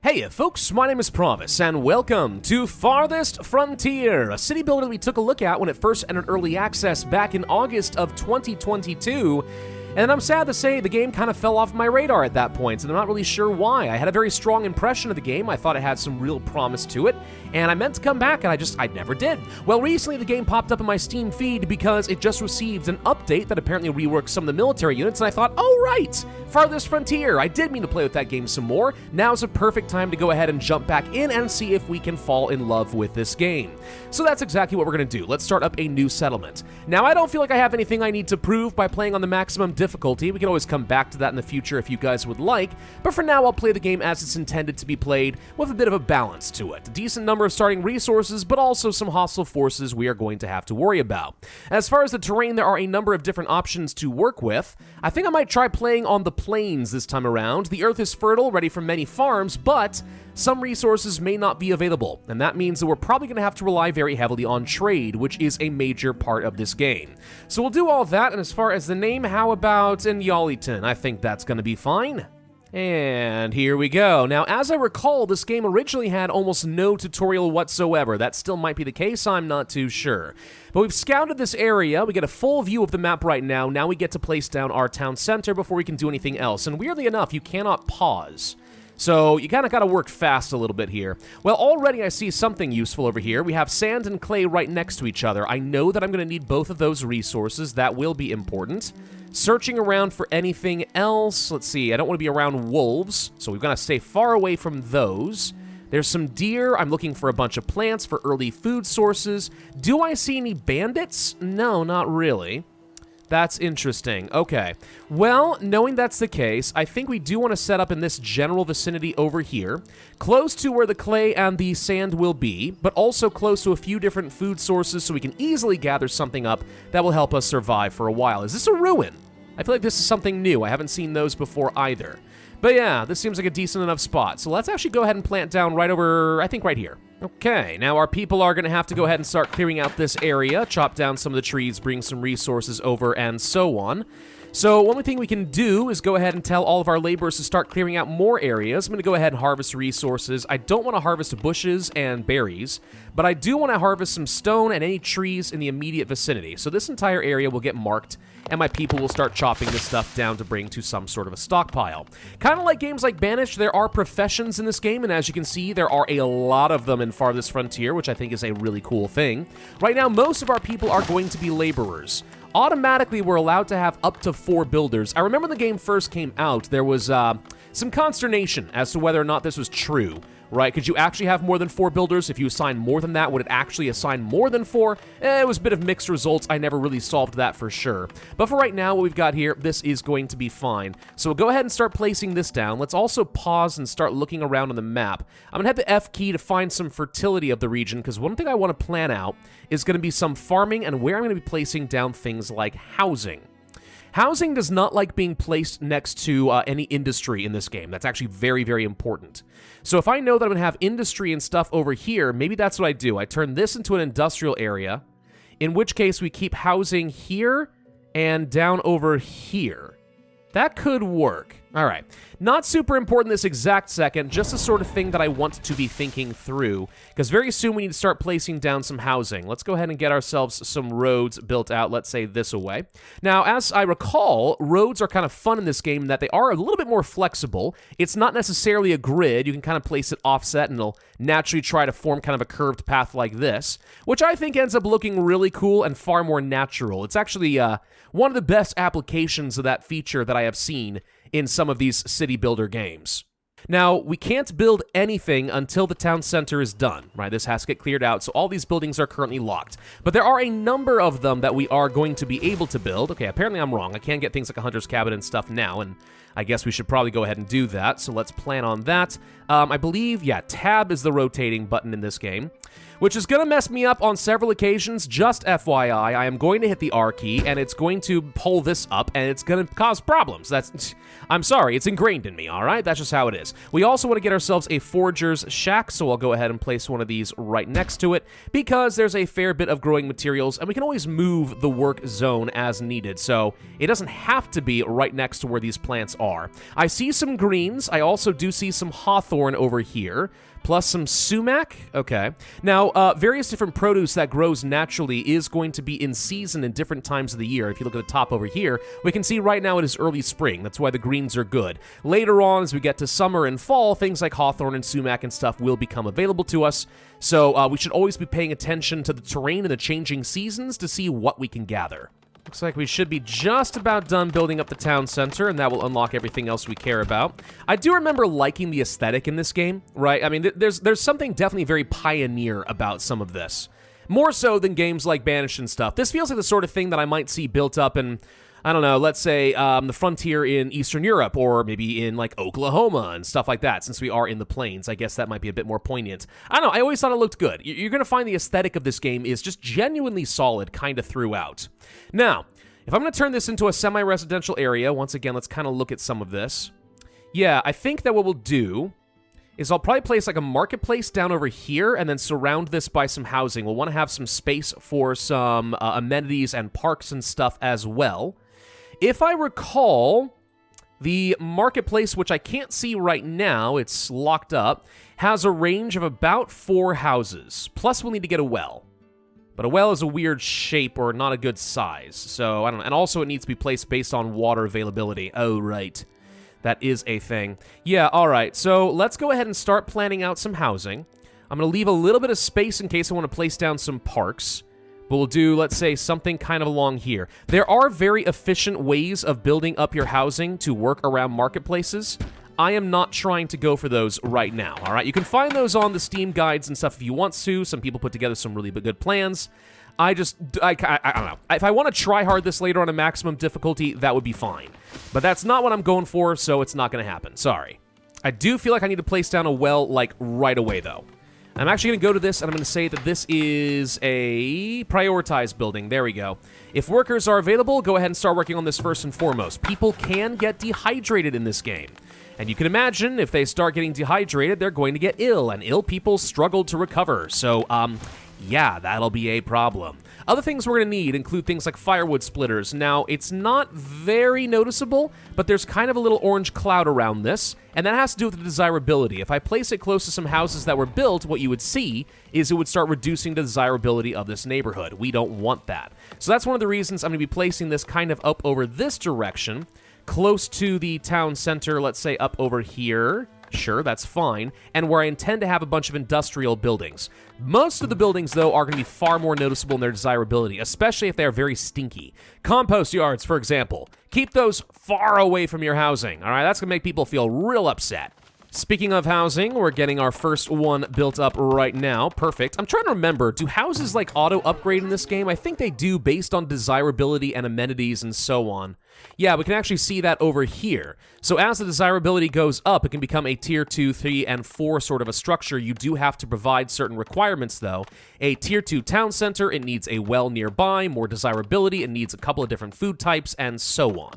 Hey folks, my name is Pravus, and welcome to Farthest Frontier, a city builder that we took a look at when it first entered early access back in August of 2022. And I'm sad to say the game kind of fell off my radar at that point, and I'm not really sure why. I had a very strong impression of the game. I thought it had some real promise to it, and I meant to come back, and I never did. Well, recently the game popped up in my Steam feed because it just received an update that apparently reworked some of the military units, and I thought, oh right, Farthest Frontier. I did mean to play with that game some more. Now's a perfect time to go ahead and jump back in and see if we can fall in love with this game. So that's exactly what we're going to do. Let's start up a new settlement. Now, I don't feel like I have anything I need to prove by playing on the maximum difficulty. We can always come back to that in the future if you guys would like, but for now I'll play the game as it's intended to be played, with a bit of a balance to it. A decent number of starting resources, but also some hostile forces we are going to have to worry about. As far as the terrain, there are a number of different options to work with. I think I might try playing on the plains this time around. The earth is fertile, ready for many farms, but some resources may not be available, and that means that we're probably going to have to rely very heavily on trade, which is a major part of this game. So we'll do all that, and as far as the name, how about in Yaliton? I think that's going to be fine. And here we go. Now, as I recall, this game originally had almost no tutorial whatsoever. That still might be the case, I'm not too sure. But we've scouted this area, we get a full view of the map right now. Now we get to place down our town center before we can do anything else. And weirdly enough, you cannot pause. So you kind of got to work fast a little bit here. Well, already I see something useful over here. We have sand and clay right next to each other. I know that I'm going to need both of those resources. That will be important. Searching around for anything else. Let's see. I don't want to be around wolves, so we've got to stay far away from those. There's some deer. I'm looking for a bunch of plants for early food sources. Do I see any bandits? No, not really. That's interesting. Okay. Well, knowing that's the case, I think we do want to set up in this general vicinity over here, close to where the clay and the sand will be, but also close to a few different food sources so we can easily gather something up that will help us survive for a while. Is this a ruin? I feel like this is something new. I haven't seen those before either. But yeah, this seems like a decent enough spot. So let's actually go ahead and plant down right over, I think right here. Okay, now our people are going to have to go ahead and start clearing out this area, chop down some of the trees, bring some resources over, and so on. So one thing we can do is go ahead and tell all of our laborers to start clearing out more areas. I'm going to go ahead and harvest resources. I don't want to harvest bushes and berries, but I do want to harvest some stone and any trees in the immediate vicinity. So this entire area will get marked, and my people will start chopping this stuff down to bring to some sort of a stockpile. Kind of like games like Banished, there are professions in this game, and as you can see, there are a lot of them in Farthest Frontier, which I think is a really cool thing. Right now, most of our people are going to be laborers. Automatically, we're allowed to have up to 4 builders. I remember when the game first came out, there was some consternation as to whether or not this was true, right? Could you actually have more than 4 builders? If you assign more than that, would it actually assign more than 4? It was a bit of mixed results. I never really solved that for sure. But for right now, what we've got here, this is going to be fine. So we'll go ahead and start placing this down. Let's also pause and start looking around on the map. I'm going to hit the F key to find some fertility of the region, because one thing I want to plan out is going to be some farming and where I'm going to be placing down things like housing. Housing does not like being placed next to any industry in this game. That's actually very, very important. So if I know that I'm going to have industry and stuff over here, maybe that's what I do. I turn this into an industrial area, in which case we keep housing here and down over here. That could work. All right. Not super important this exact second, just the sort of thing that I want to be thinking through, because very soon we need to start placing down some housing. Let's go ahead and get ourselves some roads built out, let's say this away. Now, as I recall, roads are kind of fun in this game in that they are a little bit more flexible. It's not necessarily a grid. You can kind of place it offset, and it'll naturally try to form kind of a curved path like this, which I think ends up looking really cool and far more natural. It's actually one of the best applications of that feature that I have seen in some of these city builder games. Now, we can't build anything until the town center is done, right? This has to get cleared out, so all these buildings are currently locked. But there are a number of them that we are going to be able to build. Okay, apparently I'm wrong. I can get things like a hunter's cabin and stuff now, and I guess we should probably go ahead and do that, so let's plan on that. I believe, yeah, tab is the rotating button in this game, which is going to mess me up on several occasions. Just FYI, I am going to hit the R key, and it's going to pull this up, and it's going to cause problems. I'm sorry, it's ingrained in me, all right? That's just how it is. We also want to get ourselves a forger's shack, so I'll go ahead and place one of these right next to it, because there's a fair bit of growing materials, and we can always move the work zone as needed, so it doesn't have to be right next to where these plants are. are. I see some greens. I also do see some hawthorn over here, plus some sumac. Okay. Now, various different produce that grows naturally is going to be in season in different times of the year. If you look at the top over here, we can see right now it is early spring. That's why the greens are good. Later on, as we get to summer and fall, things like hawthorn and sumac and stuff will become available to us. So we should always be paying attention to the terrain and the changing seasons to see what we can gather. Looks like we should be just about done building up the town center, and that will unlock everything else we care about. I do remember liking the aesthetic in this game, right? I mean, there's something definitely very pioneer about some of this. More so than games like Banished and stuff. This feels like the sort of thing that I might see built up in, I don't know, let's say the frontier in Eastern Europe, or maybe in like Oklahoma and stuff like that. Since we are in the plains, I guess that might be a bit more poignant. I don't know, I always thought it looked good. You're going to find the aesthetic of this game is just genuinely solid kind of throughout. Now, if I'm going to turn this into a semi-residential area, once again, let's kind of look at some of this. Yeah, I think that what we'll do is I'll probably place like a marketplace down over here and then surround this by some housing. We'll want to have some space for some amenities and parks and stuff as well. If I recall, the marketplace, which I can't see right now, it's locked up, has a range of about 4 houses. Plus, we'll need to get a well. But a well is a weird shape or not a good size. So, I don't know. And also, it needs to be placed based on water availability. Oh, right. That is a thing. Yeah, all right. So, let's go ahead and start planning out some housing. I'm going to leave a little bit of space in case I want to place down some parks. But we'll do, let's say, something kind of along here. There are very efficient ways of building up your housing to work around marketplaces. I am not trying to go for those right now, all right? You can find those on the Steam guides and stuff if you want to. Some people put together some really good plans. I don't know. If I want to try hard this later on a maximum difficulty, that would be fine. But that's not what I'm going for, so it's not going to happen. Sorry. I do feel like I need to place down a well, like, right away, though. I'm actually going to go to this, and I'm going to say that this is a prioritized building. There we go. If workers are available, go ahead and start working on this first and foremost. People can get dehydrated in this game. And you can imagine if they start getting dehydrated, they're going to get ill, and ill people struggle to recover. So, yeah, that'll be a problem. Other things we're going to need include things like firewood splitters. Now, it's not very noticeable, but there's kind of a little orange cloud around this, and that has to do with the desirability. If I place it close to some houses that were built, what you would see is it would start reducing the desirability of this neighborhood. We don't want that. So that's one of the reasons I'm going to be placing this kind of up over this direction, close to the town center, let's say up over here. Sure, that's fine, and where I intend to have a bunch of industrial buildings. Most of the buildings, though, are going to be far more noticeable in their desirability, especially if they are very stinky. Compost yards, for example. Keep those far away from your housing, all right? That's going to make people feel real upset. Speaking of housing, we're getting our first one built up right now. Perfect. I'm trying to remember, do houses like auto-upgrade in this game? I think they do based on desirability and amenities and so on. Yeah, we can actually see that over here. So as the desirability goes up, it can become a tier 2, 3, and 4 sort of a structure. You do have to provide certain requirements, though. A tier 2 town center, it needs a well nearby, more desirability, it needs a couple of different food types, and so on.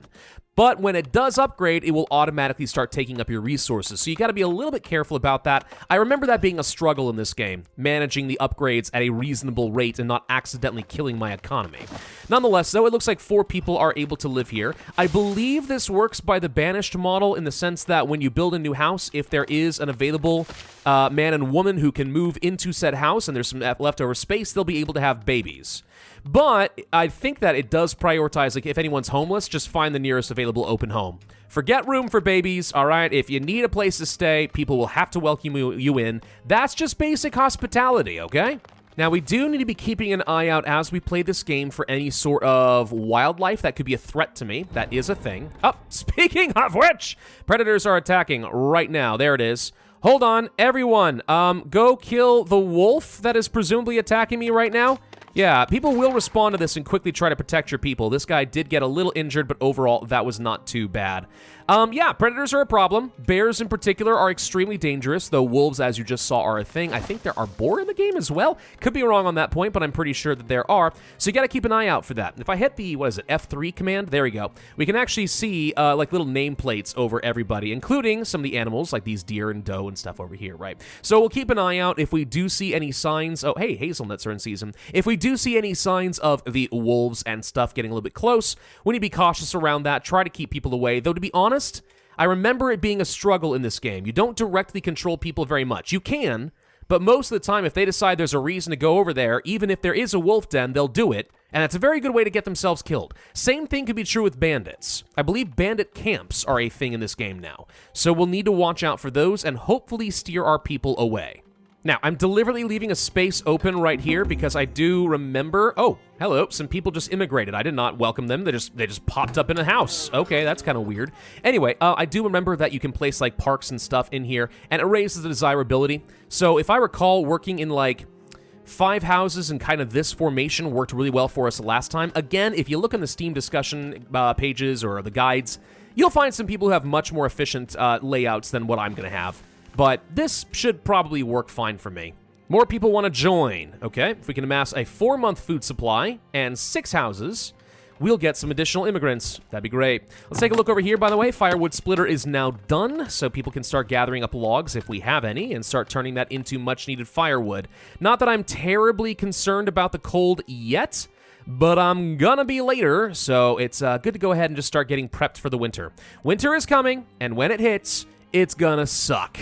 But when it does upgrade, it will automatically start taking up your resources. So you got to be a little bit careful about that. I remember that being a struggle in this game, managing the upgrades at a reasonable rate and not accidentally killing my economy. Nonetheless, though, it looks like 4 people are able to live here. I believe this works by the Banished model in the sense that when you build a new house, if there is an available man and woman who can move into said house and there's some leftover space, they'll be able to have babies. But I think that it does prioritize, like, if anyone's homeless, just find the nearest available open home. Forget room for babies, all right? If you need a place to stay, people will have to welcome you in. That's just basic hospitality, okay? Now, we do need to be keeping an eye out as we play this game for any sort of wildlife that could be a threat to me. That is a thing. Oh, speaking of which, predators are attacking right now. There it is. Hold on, everyone. Go kill the wolf that is presumably attacking me right now. Yeah, people will respond to this and quickly try to protect your people. This guy did get a little injured, but overall, that was not too bad. Yeah, predators are a problem. Bears in particular are extremely dangerous, though wolves, as you just saw, are a thing. I think there are boar in the game as well. Could be wrong on that point, but I'm pretty sure that there are. So you got to keep an eye out for that. If I hit the, F3 command, there we go. We can actually see, like, little nameplates over everybody, including some of the animals, like these deer and doe and stuff over here, right? So we'll keep an eye out if we do see any signs. Oh, hey, hazelnuts are in season. If we do see any signs of the wolves and stuff getting a little bit close, we need to be cautious around that. Try to keep people away. Though, to be honest, I remember it being a struggle in this game. You don't directly control people very much. You can, but most of the time, if they decide there's a reason to go over there, even if there is a wolf den, they'll do it, and that's a very good way to get themselves killed. Same thing could be true with bandits. I believe bandit camps are a thing in this game now, so we'll need to watch out for those and hopefully steer our people away. Now, I'm deliberately leaving a space open right here because I do remember... Oh, hello, some people just immigrated. I did not welcome them. They just popped up in a house. Okay, that's kind of weird. Anyway, I do remember that you can place, like, parks and stuff in here, and it raises the desirability. So if I recall, working in, like, 5 houses and kind of this formation worked really well for us last time. Again, if you look in the Steam discussion pages or the guides, you'll find some people who have much more efficient layouts than what I'm going to have. But this should probably work fine for me. More people want to join. Okay, if we can amass a 4-month food supply and 6 houses, we'll get some additional immigrants. That'd be great. Let's take a look over here, by the way. Firewood splitter is now done, so people can start gathering up logs if we have any and start turning that into much-needed firewood. Not that I'm terribly concerned about the cold yet, but I'm gonna be later, so it's good to go ahead and just start getting prepped for the winter. Winter is coming, and when it hits, it's gonna suck.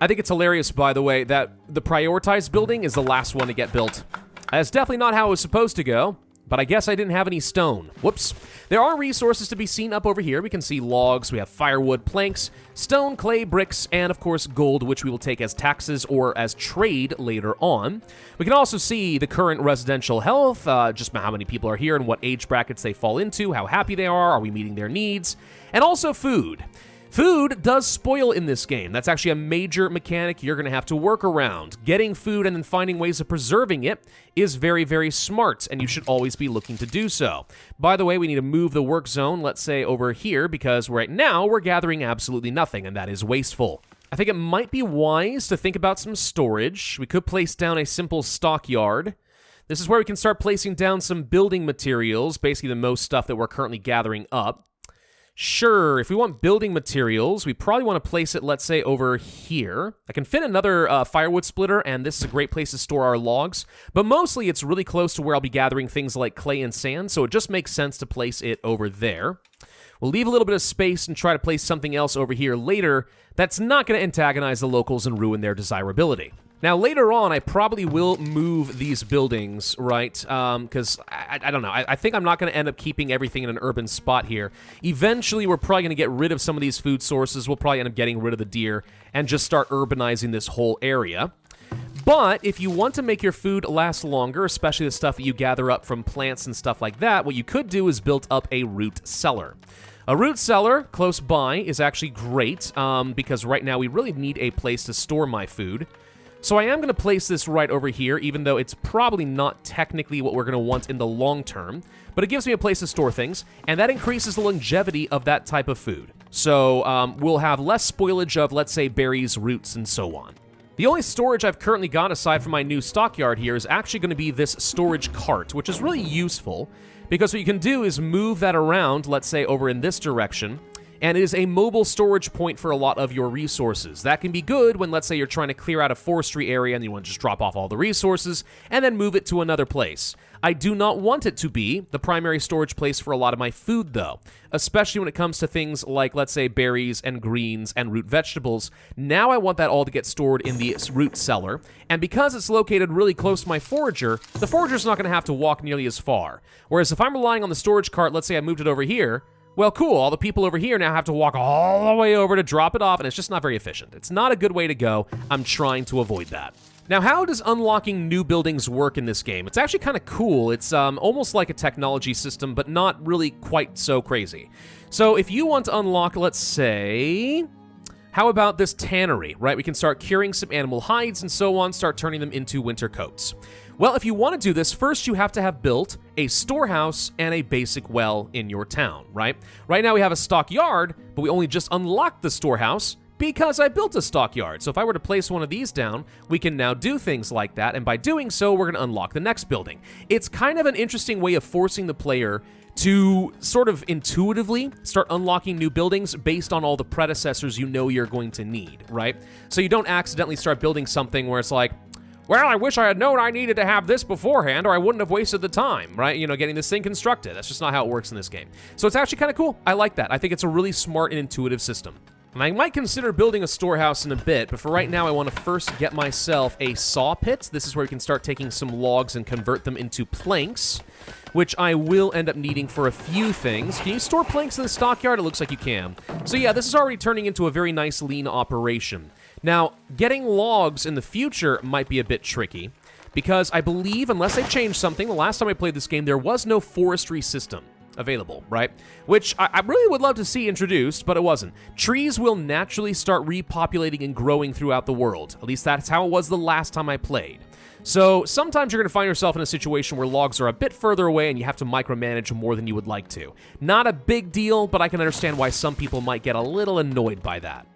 I think it's hilarious, by the way, that the prioritized building is the last one to get built. That's definitely not how it was supposed to go, but I guess I didn't have any stone. Whoops. There are resources to be seen up over here. We can see logs, we have firewood, planks, stone, clay, bricks, and of course gold, which we will take as taxes or as trade later on. We can also see the current residential health, just how many people are here and what age brackets they fall into, how happy they are we meeting their needs, and also food. Food does spoil in this game. That's actually a major mechanic you're going to have to work around. Getting food and then finding ways of preserving it is very, very smart, and you should always be looking to do so. By the way, we need to move the work zone, let's say, over here, because right now we're gathering absolutely nothing, and that is wasteful. I think it might be wise to think about some storage. We could place down a simple stockyard. This is where we can start placing down some building materials, basically the most stuff that we're currently gathering up. Sure, if we want building materials, we probably want to place it, let's say, over here. I can fit another firewood splitter, and this is a great place to store our logs, but mostly it's really close to where I'll be gathering things like clay and sand, so it just makes sense to place it over there. We'll leave a little bit of space and try to place something else over here later that's not going to antagonize the locals and ruin their desirability. Now, later on, I probably will move these buildings, right? Because, I don't know. I think I'm not going to end up keeping everything in an urban spot here. Eventually, we're probably going to get rid of some of these food sources. We'll probably end up getting rid of the deer and just start urbanizing this whole area. But if you want to make your food last longer, especially the stuff that you gather up from plants and stuff like that, what you could do is build up a root cellar. A root cellar close by is actually great because right now we really need a place to store my food. So I am going to place this right over here, even though it's probably not technically what we're going to want in the long term. But it gives me a place to store things, and that increases the longevity of that type of food. So we'll have less spoilage of, let's say, berries, roots, and so on. The only storage I've currently got, aside from my new stockyard here, is actually going to be this storage cart, which is really useful, because what you can do is move that around, let's say, over in this direction, and it is a mobile storage point for a lot of your resources. That can be good when, let's say, you're trying to clear out a forestry area and you want to just drop off all the resources and then move it to another place. I do not want it to be the primary storage place for a lot of my food, though, especially when it comes to things like, let's say, berries and greens and root vegetables. Now I want that all to get stored in the root cellar, and because it's located really close to my forager, the forager's not going to have to walk nearly as far. Whereas if I'm relying on the storage cart, let's say I moved it over here, well, cool, all the people over here now have to walk all the way over to drop it off, and it's just not very efficient. It's not a good way to go. I'm trying to avoid that. Now, how does unlocking new buildings work in this game? It's actually kind of cool. It's almost like a technology system, but not really quite so crazy. So if you want to unlock, let's say, how about this tannery, right? We can start curing some animal hides and so on, start turning them into winter coats. Well, if you want to do this, first you have to have built a storehouse and a basic well in your town, right? Right now we have a stockyard, but we only just unlocked the storehouse because I built a stockyard. So if I were to place one of these down, we can now do things like that, and by doing so, we're going to unlock the next building. It's kind of an interesting way of forcing the player to sort of intuitively start unlocking new buildings based on all the predecessors you know you're going to need, right? So you don't accidentally start building something where it's like, well, I wish I had known I needed to have this beforehand, or I wouldn't have wasted the time, right? You know, getting this thing constructed. That's just not how it works in this game. So it's actually kind of cool. I like that. I think it's a really smart and intuitive system. And I might consider building a storehouse in a bit, but for right now I want to first get myself a saw pit. This is where we can start taking some logs and convert them into planks, which I will end up needing for a few things. Can you store planks in the stockyard? It looks like you can. So yeah, this is already turning into a very nice lean operation. Now, getting logs in the future might be a bit tricky, because I believe, unless they changed something, the last time I played this game, there was no forestry system available, right? Which I really would love to see introduced, but it wasn't. Trees will naturally start repopulating and growing throughout the world. At least that's how it was the last time I played. So sometimes you're going to find yourself in a situation where logs are a bit further away and you have to micromanage more than you would like to. Not a big deal, but I can understand why some people might get a little annoyed by that.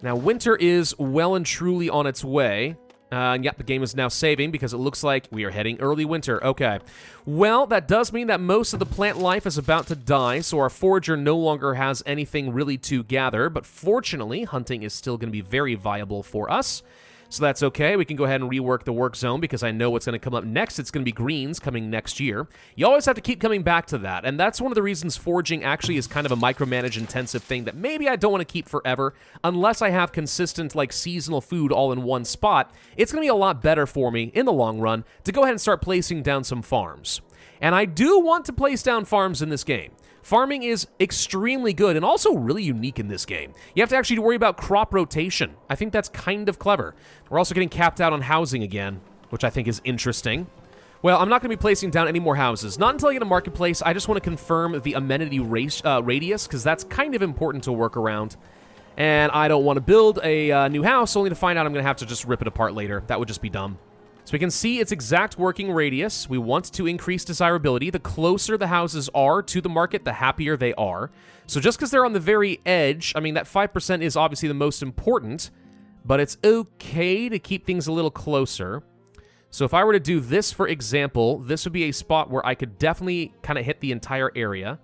Now, winter is well and truly on its way. Yep, the game is now saving because it looks like we are heading early winter. Okay. Well, that does mean that most of the plant life is about to die, so our forager no longer has anything really to gather, but fortunately, hunting is still going to be very viable for us. So that's okay. We can go ahead and rework the work zone because I know what's going to come up next. It's going to be greens coming next year. You always have to keep coming back to that, and that's one of the reasons foraging actually is kind of a micromanage intensive thing that maybe I don't want to keep forever unless I have consistent, like, seasonal food all in one spot. It's going to be a lot better for me in the long run to go ahead and start placing down some farms. And I do want to place down farms in this game. Farming is extremely good and also really unique in this game. You have to actually worry about crop rotation. I think that's kind of clever. We're also getting capped out on housing again, which I think is interesting. Well, I'm not going to be placing down any more houses. Not until I get a marketplace. I just want to confirm the amenity radius, because that's kind of important to work around. And I don't want to build a new house only to find out I'm going to have to just rip it apart later. That would just be dumb. So we can see its exact working radius. We want to increase desirability. The closer the houses are to the market, the happier they are. So just because they're on the very edge, I mean, that 5% is obviously the most important, but it's okay to keep things a little closer. So if I were to do this, for example, this would be a spot where I could definitely kind of hit the entire area,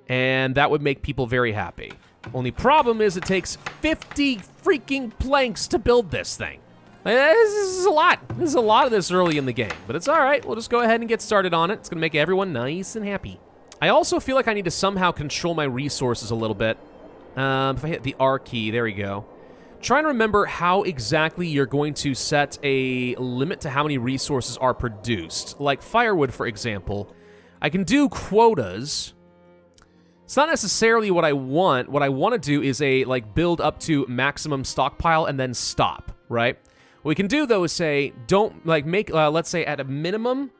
and that would make people very happy. Only problem is it takes 50 freaking planks to build this thing. This is a lot. This is a lot of this early in the game, but it's all right. We'll just go ahead and get started on it. It's going to make everyone nice and happy. I also feel like I need to somehow control my resources a little bit. If I hit the R key, there we go. Try and remember how exactly you're going to set a limit to how many resources are produced. Like firewood, for example. I can do quotas. It's not necessarily what I want. What I want to do is build up to maximum stockpile and then stop, right? What we can do, though, is say, don't, make, let's say, at a minimum,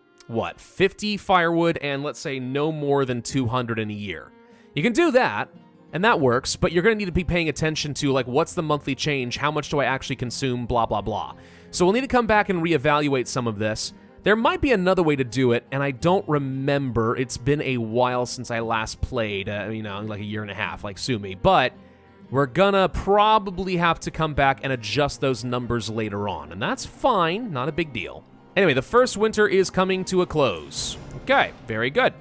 50 firewood and, let's say, no more than 200 in a year. You can do that, and that works, but you're going to need to be paying attention to, what's the monthly change, how much do I actually consume, blah, blah, blah. So we'll need to come back and reevaluate some of this. There might be another way to do it, and I don't remember. It's been a while since I last played, like a year and a half, like sue me, but we're gonna probably have to come back and adjust those numbers later on, and that's fine, not a big deal. Anyway, the first winter is coming to a close. Okay, very good.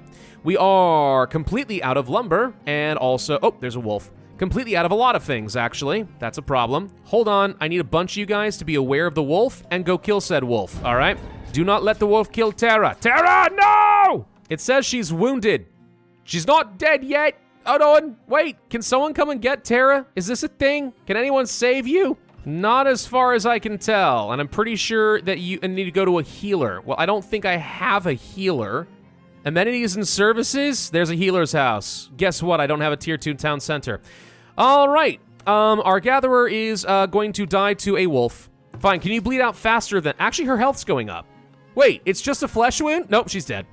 We are completely out of lumber, and also, oh, there's a wolf. Completely out of a lot of things, actually. That's a problem. Hold on, I need a bunch of you guys to be aware of the wolf and go kill said wolf, all right? Do not let the wolf kill Terara. Terara, no! It says she's wounded. She's not dead yet. Hold on, wait, can someone come and get Terra? Is this a thing? Can anyone save you? Not as far as I can tell, and I'm pretty sure that you need to go to a healer. Well, I don't think I have a healer. Amenities and services? There's a healer's house. Guess what? I don't have a tier 2 town center. All right, our gatherer is going to die to a wolf. Fine, can you bleed out faster than... Actually, her health's going up. Wait, it's just a flesh wound? Nope, she's dead.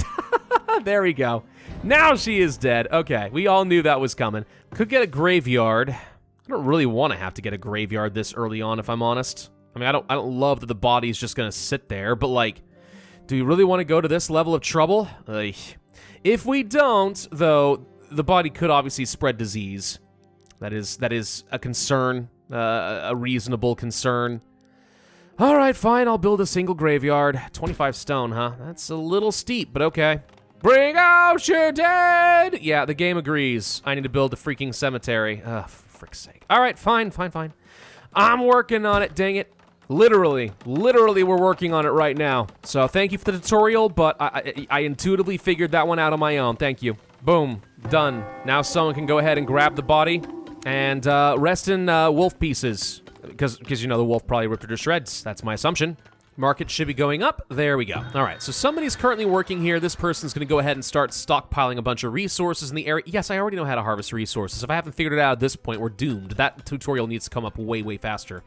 There we go. Now she is dead. Okay, we all knew that was coming. Could get a graveyard. I don't really want to have to get a graveyard this early on, if I'm honest. I mean, I don't love that the body's just gonna sit there, but do we really want to go to this level of trouble? If we don't, though, the body could obviously spread disease. That is a concern, a reasonable concern. All right, fine, I'll build a single graveyard. 25 stone, huh? That's a little steep, but okay. Bring out your dead! Yeah, the game agrees. I need to build a freaking cemetery. For frick's sake. All right, fine. I'm working on it, dang it. Literally, we're working on it right now. So thank you for the tutorial, but I intuitively figured that one out on my own. Thank you. Boom, done. Now someone can go ahead and grab the body. And rest in wolf pieces, because you know the wolf probably ripped her to shreds. That's my assumption. Market should be going up. There we go. All right, so somebody's currently working here. This person's going to go ahead and start stockpiling a bunch of resources in the area. Yes, I already know how to harvest resources. If I haven't figured it out at this point, we're doomed. That tutorial needs to come up way, way faster.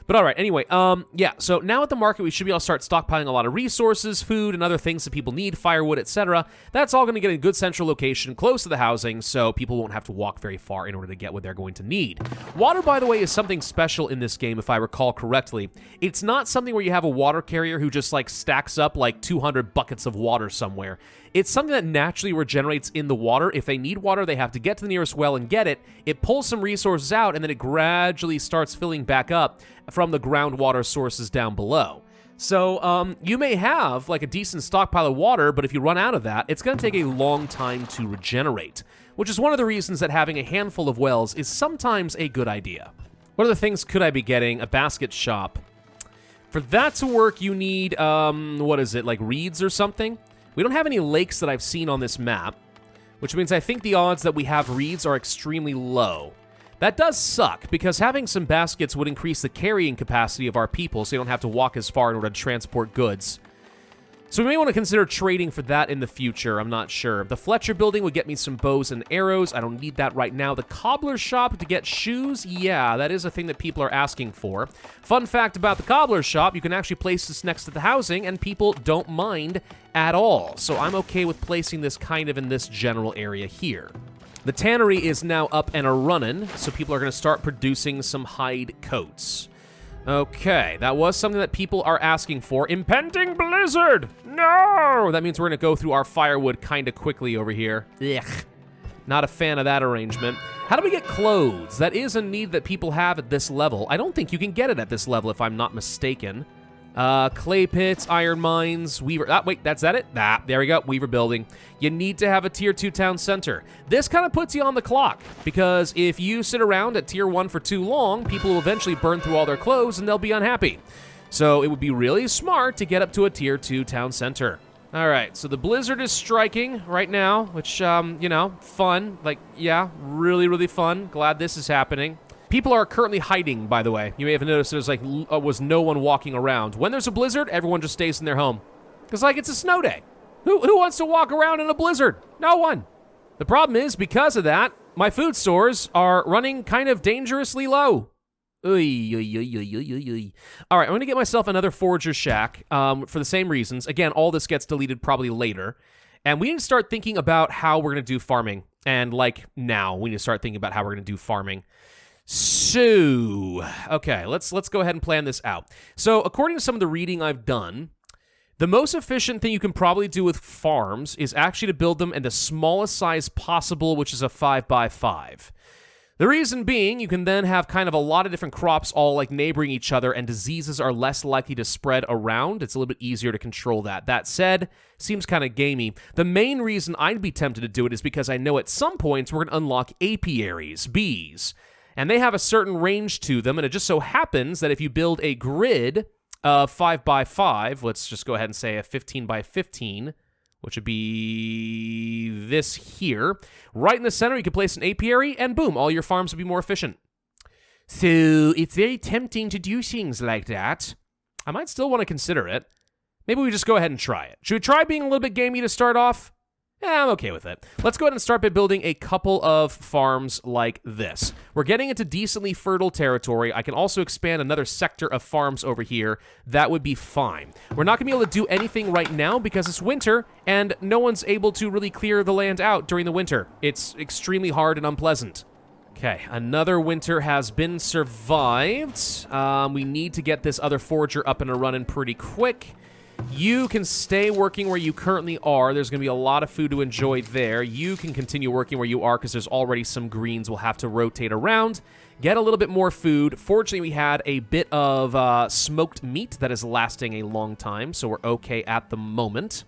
But all right, anyway, yeah, so now at the market, we should be able to start stockpiling a lot of resources, food, and other things that people need, firewood, etc. That's all going to get a good central location close to the housing, so people won't have to walk very far in order to get what they're going to need. Water, by the way, is something special in this game, if I recall correctly. It's not something where you have a water carrier who just, like, stacks up, like, 200 buckets of water somewhere. It's something that naturally regenerates in the water. If they need water, they have to get to the nearest well and get it. It pulls some resources out, and then it gradually starts filling back up from the groundwater sources down below. So you may have like a decent stockpile of water, but if you run out of that, it's going to take a long time to regenerate, which is one of the reasons that having a handful of wells is sometimes a good idea. What other things could I be getting? A basket shop. For that to work, you need, what is it, like reeds or something? We don't have any lakes that I've seen on this map, which means I think the odds that we have reeds are extremely low. That does suck, because having some baskets would increase the carrying capacity of our people, so you don't have to walk as far in order to transport goods. So we may want to consider trading for that in the future, I'm not sure. The Fletcher building would get me some bows and arrows, I don't need that right now. The Cobbler Shop to get shoes, yeah, that is a thing that people are asking for. Fun fact about the Cobbler Shop, you can actually place this next to the housing, and people don't mind at all. So I'm okay with placing this kind of in this general area here. The tannery is now up and a-running, so people are going to start producing some hide coats. Okay, that was something that people are asking for. Impending blizzard! No! That means we're going to go through our firewood kind of quickly over here. Ugh. Not a fan of that arrangement. How do we get clothes? That is a need that people have at this level. I don't think you can get it at this level, if I'm not mistaken. Clay pits, iron mines, weaver. Wait, that's that it? There we go, weaver building. You need to have a tier 2 town center. This kind of puts you on the clock, because if you sit around at tier 1 for too long, people will eventually burn through all their clothes and they'll be unhappy. So it would be really smart to get up to a tier 2 town center. All right, so the blizzard is striking right now, which, you know, fun. Like, yeah, really, really fun. Glad this is happening. People are currently hiding, by the way. You may have noticed there's like was no one walking around. When there's a blizzard, everyone just stays in their home. Because like it's a snow day. Who wants to walk around in a blizzard? No one. The problem is, because of that, my food stores are running kind of dangerously low. All right, I'm going to get myself another forager shack for the same reasons. Again, all this gets deleted probably later. And we need to start thinking about how we're going to do farming. And like now, we need to start thinking about how we're going to do farming. So, okay, let's go ahead and plan this out. So, according to some of the reading I've done, the most efficient thing you can probably do with farms is actually to build them in the smallest size possible, which is a 5x5. The reason being, you can then have kind of a lot of different crops all like neighboring each other, and diseases are less likely to spread around. It's a little bit easier to control that. That said, seems kind of gamey. The main reason I'd be tempted to do it is because I know at some points we're going to unlock apiaries, bees. And they have a certain range to them, and it just so happens that if you build a grid of 5x5, let's just go ahead and say a 15x15, which would be this here, right in the center, you can place an apiary, and boom, all your farms would be more efficient. So it's very tempting to do things like that. I might still want to consider it. Maybe we just go ahead and try it. Should we try being a little bit gamey to start off? Yeah, I'm okay with it. Let's go ahead and start by building a couple of farms like this. We're getting into decently fertile territory. I can also expand another sector of farms over here. That would be fine. We're not going to be able to do anything right now because it's winter, and no one's able to really clear the land out during the winter. It's extremely hard and unpleasant. Okay, another winter has been survived. We need to get this other forager up and running pretty quick. You can stay working where you currently are. There's going to be a lot of food to enjoy there. You can continue working where you are because there's already some greens we'll have to rotate around. Get a little bit more food. Fortunately, we had a bit of smoked meat that is lasting a long time, so we're okay at the moment.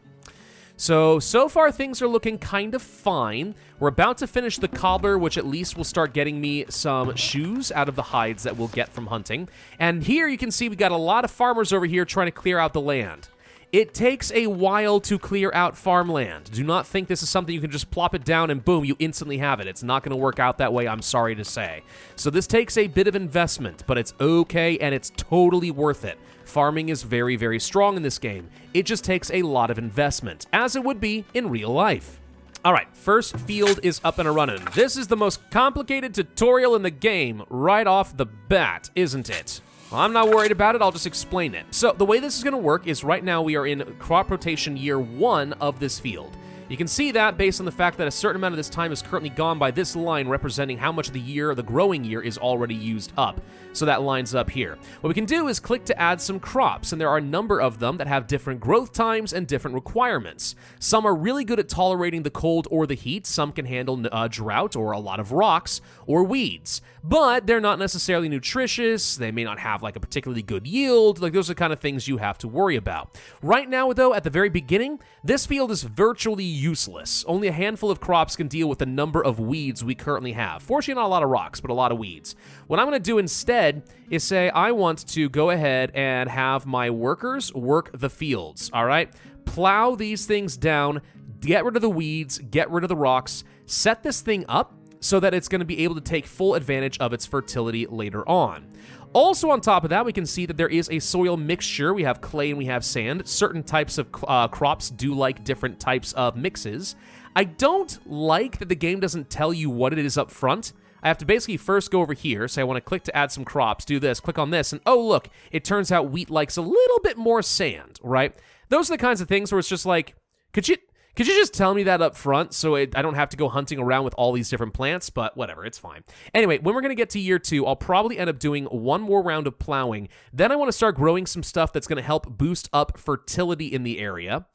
So far things are looking kind of fine. We're about to finish the cobbler, which at least will start getting me some shoes out of the hides that we'll get from hunting. And here you can see we got a lot of farmers over here trying to clear out the land. It takes a while to clear out farmland. Do not think this is something you can just plop it down and boom, you instantly have it. It's not going to work out that way, I'm sorry to say. So this takes a bit of investment, but it's okay and it's totally worth it. Farming is very, very strong in this game. It just takes a lot of investment, as it would be in real life. All right, first field is up and a-running. This is the most complicated tutorial in the game right off the bat, isn't it? Well, I'm not worried about it, I'll just explain it. So the way this is gonna work is right now we are in crop rotation year 1 of this field. You can see that based on the fact that a certain amount of this time is currently gone by this line representing how much of the year, the growing year, is already used up. So that lines up here. What we can do is click to add some crops, and there are a number of them that have different growth times and different requirements. Some are really good at tolerating the cold or the heat, some can handle drought or a lot of rocks or weeds. But they're not necessarily nutritious, they may not have like a particularly good yield, like those are the kind of things you have to worry about. Right now though, at the very beginning, this field is virtually useless. Only a handful of crops can deal with the number of weeds we currently have. Fortunately, not a lot of rocks, but a lot of weeds. What I'm going to do instead is say I want to go ahead and have my workers work the fields, all right? Plow these things down, get rid of the weeds, get rid of the rocks, set this thing up so that it's going to be able to take full advantage of its fertility later on. Also on top of that, we can see that there is a soil mixture. We have clay and we have sand. Certain types of crops do like different types of mixes. I don't like that the game doesn't tell you what it is up front. I have to basically first go over here, say I want to click to add some crops, do this, click on this, and oh look, it turns out wheat likes a little bit more sand, right? Those are the kinds of things where it's just like, could you just tell me that up front so I don't have to go hunting around with all these different plants? But whatever, it's fine. Anyway, when we're going to get to year 2, I'll probably end up doing one more round of plowing. Then I want to start growing some stuff that's going to help boost up fertility in the area.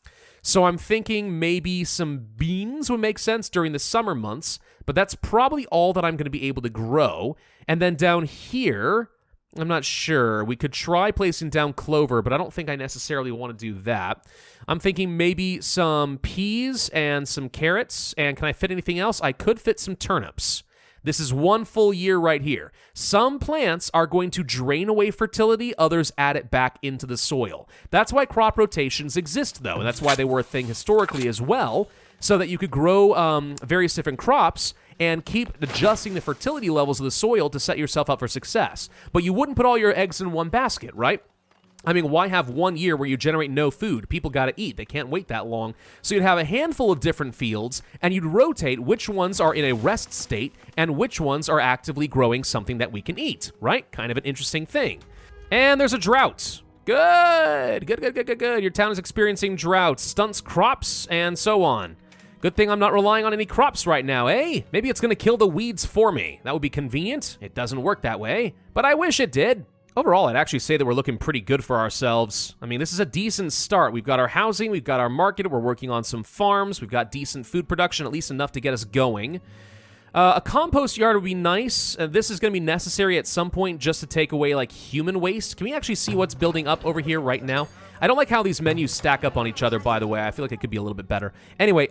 So I'm thinking maybe some beans would make sense during the summer months, but that's probably all that I'm going to be able to grow. And then down here, I'm not sure. We could try placing down clover, but I don't think I necessarily want to do that. I'm thinking maybe some peas and some carrots, and can I fit anything else? I could fit some turnips. This is one full year right here. Some plants are going to drain away fertility, others add it back into the soil. That's why crop rotations exist, though, and that's why they were a thing historically as well, so that you could grow various different crops and keep adjusting the fertility levels of the soil to set yourself up for success. But you wouldn't put all your eggs in one basket, right? I mean, why have 1 year where you generate no food? People gotta eat. They can't wait that long. So you'd have a handful of different fields, and you'd rotate which ones are in a rest state and which ones are actively growing something that we can eat, right? Kind of an interesting thing. And there's a drought. Good. Your town is experiencing drought, stunts crops, and so on. Good thing I'm not relying on any crops right now, eh? Maybe it's gonna kill the weeds for me. That would be convenient. It doesn't work that way, but I wish it did. Overall, I'd actually say that we're looking pretty good for ourselves. I mean, this is a decent start. We've got our housing, we've got our market, we're working on some farms, we've got decent food production, at least enough to get us going. A compost yard would be nice. This is going to be necessary at some point just to take away, like, human waste. Can we actually see what's building up over here right now? I don't like how these menus stack up on each other, by the way. I feel like it could be a little bit better. Anyway,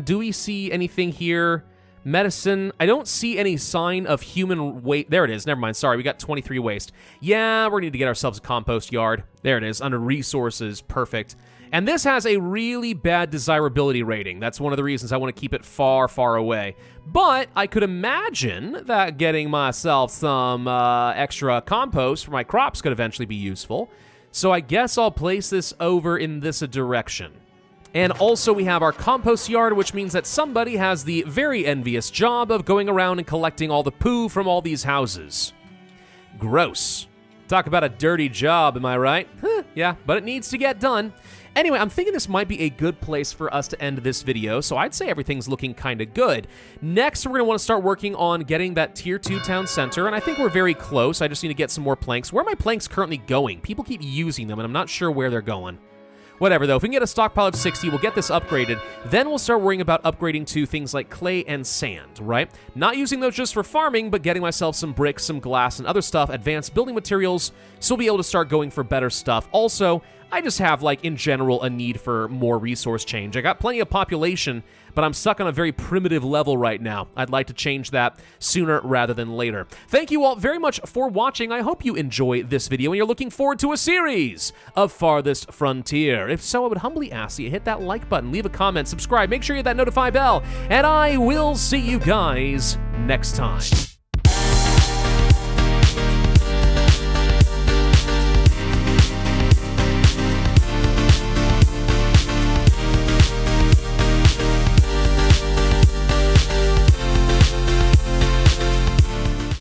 do we see anything here? Medicine. I don't see any sign of human waste. There it is. Never mind. Sorry, we got 23 waste. Yeah, we're going to need to get ourselves a compost yard. There it is. Under resources. Perfect. And this has a really bad desirability rating. That's one of the reasons I want to keep it far, far away. But I could imagine that getting myself some extra compost for my crops could eventually be useful. So I guess I'll place this over in this direction. And also we have our compost yard, which means that somebody has the very envious job of going around and collecting all the poo from all these houses. Gross. Talk about a dirty job, am I right? Yeah, but it needs to get done. Anyway, I'm thinking this might be a good place for us to end this video, so I'd say everything's looking kind of good. Next, we're going to want to start working on getting that Tier 2 town center, and I think we're very close. I just need to get some more planks. Where are my planks currently going? People keep using them, and I'm not sure where they're going. Whatever, though. If we can get a stockpile of 60, we'll get this upgraded. Then we'll start worrying about upgrading to things like clay and sand, right? Not using those just for farming, but getting myself some bricks, some glass, and other stuff, advanced building materials, so we'll be able to start going for better stuff. Also, I just have, like, in general, a need for more resource change. I got plenty of population, but I'm stuck on a very primitive level right now. I'd like to change that sooner rather than later. Thank you all very much for watching. I hope you enjoy this video and you're looking forward to a series of Farthest Frontier. If so, I would humbly ask that you hit that like button, leave a comment, subscribe, make sure you hit that notify bell, and I will see you guys next time.